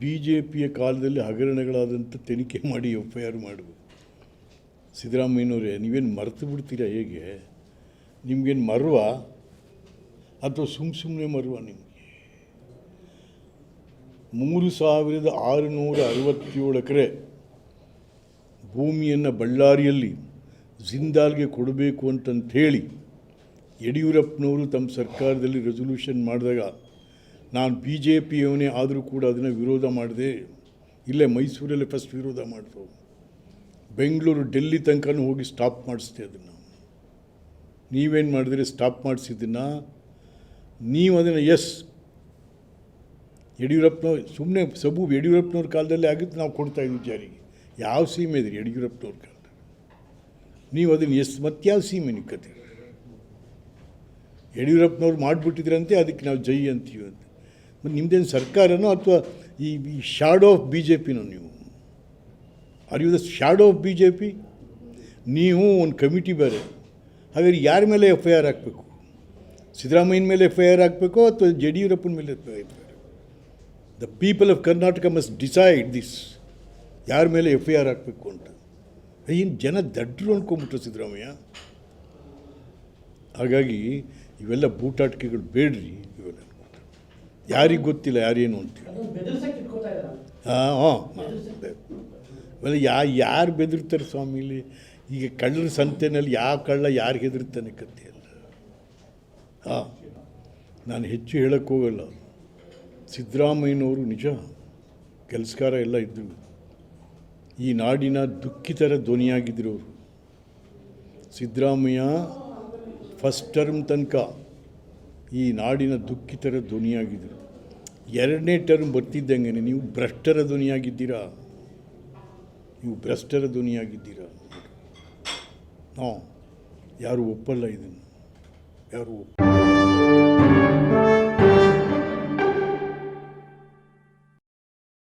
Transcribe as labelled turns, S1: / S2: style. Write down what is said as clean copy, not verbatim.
S1: B J ಪಿಯ ಕಾಲದಲ್ಲಿ ಹಗರಣಗಳಾದಂಥ ತನಿಖೆ ಮಾಡಿ FIR ಮಾಡಬೇಕು. ಸಿದ್ದರಾಮಯ್ಯನವರೇ, ನೀವೇನು ಮರೆತು ಬಿಡ್ತೀರಾ? ಹೇಗೆ ನಿಮಗೇನು ಮರ್ವ ಅಥವಾ ಸುಮ್ಮನೆ ಮರ್ವ? ನಿಮಗೆ 3667 ಎಕರೆ ಭೂಮಿಯನ್ನು ಬಳ್ಳಾರಿಯಲ್ಲಿ ಜಿಂದಾಲ್ಗೆ ಕೊಡಬೇಕು ಅಂತಂಥೇಳಿ ಯಡಿಯೂರಪ್ಪನವರು ತಮ್ಮ ಸರ್ಕಾರದಲ್ಲಿ ರೆಸೊಲ್ಯೂಷನ್ ಮಾಡಿದಾಗ ನಾನು BJPಯವನೇ ಆದರೂ ಕೂಡ ಅದನ್ನು ವಿರೋಧ ಮಾಡಿದೆ. ಇಲ್ಲೇ ಮೈಸೂರಲ್ಲೇ ಫಸ್ಟ್ ವಿರೋಧ ಮಾಡಿದ್ರು. ಬೆಂಗಳೂರು ಡೆಲ್ಲಿ ತನಕನೂ ಹೋಗಿ ಸ್ಟಾಪ್ ಮಾಡಿಸ್ತೆ ಅದನ್ನು. ನೀವೇನು ಮಾಡಿದ್ರೆ ಸ್ಟಾಪ್ ಮಾಡಿಸಿದ್ದನ್ನು ನೀವು ಅದನ್ನು ಯಡಿಯೂರಪ್ಪನವ್ರು ಸುಮ್ಮನೆ ಯಡಿಯೂರಪ್ಪನವ್ರ ಕಾಲದಲ್ಲಿ ಆಗಿದ್ದು ನಾವು ಕೊಡ್ತಾಯಿದ್ವಿ ಜಾರಿಗೆ. ಯಾವ ಸೀಮೆ ಇದ್ರಿ ಯಡಿಯೂರಪ್ಪನವ್ರ ಕಾಲದಲ್ಲಿ? ನೀವು ಅದನ್ನು ಮತ್ಯಾವ ಸೀಮೆ ನಿಕ್ಕತ್ತೀರಿ? ಯಡಿಯೂರಪ್ಪನವ್ರು ಮಾಡಿಬಿಟ್ಟಿದ್ರಂತೆ, ಅದಕ್ಕೆ ನಾವು ಜೈ ಅಂತೀವಿ ಅಂತ. ಮತ್ತು ನಿಮ್ಮದೇನು ಸರ್ಕಾರನೋ ಅಥವಾ ಈ ಶಾಡೋ ಆಫ್ BJPನೋ? ನೀವು are you the shadow of BJP? ನೀವು ಒಂದು ಕಮಿಟಿ ಬೇರೆ. ಹಾಗಾದ್ರೆ ಯಾರ ಮೇಲೆ FIR ಹಾಕಬೇಕು? ಸಿದ್ದರಾಮಯ್ಯನ ಮೇಲೆ FIR ಹಾಕಬೇಕೋ ಅಥವಾ ಯಡಿಯೂರಪ್ಪನ ಮೇಲೆ FIR? The people of Karnataka must decide this, ಯಾರ ಮೇಲೆ FIR ಹಾಕಬೇಕು ಅಂತ. ಏನು ಜನ ದಡ್ರು ಅಂದ್ಕೊಂಬಿಟ್ರು ಸಿದ್ದರಾಮಯ್ಯ. ಹಾಗಾಗಿ ಇವೆಲ್ಲ ಬೂಟಾಟಿಕೆಗಳು ಬೇಡ್ರಿ. ಇವೆಲ್ಲ ಯಾರಿಗೆ ಗೊತ್ತಿಲ್ಲ ಯಾರೇನು ಅಂತೇಳಿ. ಆಮೇಲೆ ಯಾರು ಬೆದರ್ತಾರೆ ಸ್ವಾಮಿಲಿ? ಈಗ ಕಳ್ಳರ ಸಂತೆಯಲ್ಲಿ ಯಾವ ಕಳ್ಳ ಯಾರಿಗೆ ಹೆದರ್ತಾನೆ ಕಥೆಯಲ್ಲ. ನಾನು ಹೆಚ್ಚು ಹೇಳಕ್ಕೆ ಹೋಗಲ್ಲ. ಸಿದ್ದರಾಮಯ್ಯನವರು ನಿಜ ಕೆಲಸಗಾರ ಎಲ್ಲ ಇದ್ದರು. ಈ ನಾಡಿನ ದುಃಖಿತರ ಧ್ವನಿಯಾಗಿದ್ದರು ಅವರು. ಸಿದ್ದರಾಮಯ್ಯ ಫಸ್ಟ್ ಟರ್ಮ್ ತನಕ ಈ ನಾಡಿನ ದುಃಖಿತರ ಧ್ವನಿಯಾಗಿದ್ದರು. 2ನೇ ಟರ್ಮ್ ಬರ್ತಿದ್ದಂಗೆ ನೀವು ಭ್ರಷ್ಟರ ಧ್ವನಿಯಾಗಿದ್ದೀರಾ. ಯಾರು ಒಪ್ಪಲ್ಲ ಇದನ್ನು, ಯಾರು ಒಪ್ಪಲ್ಲ.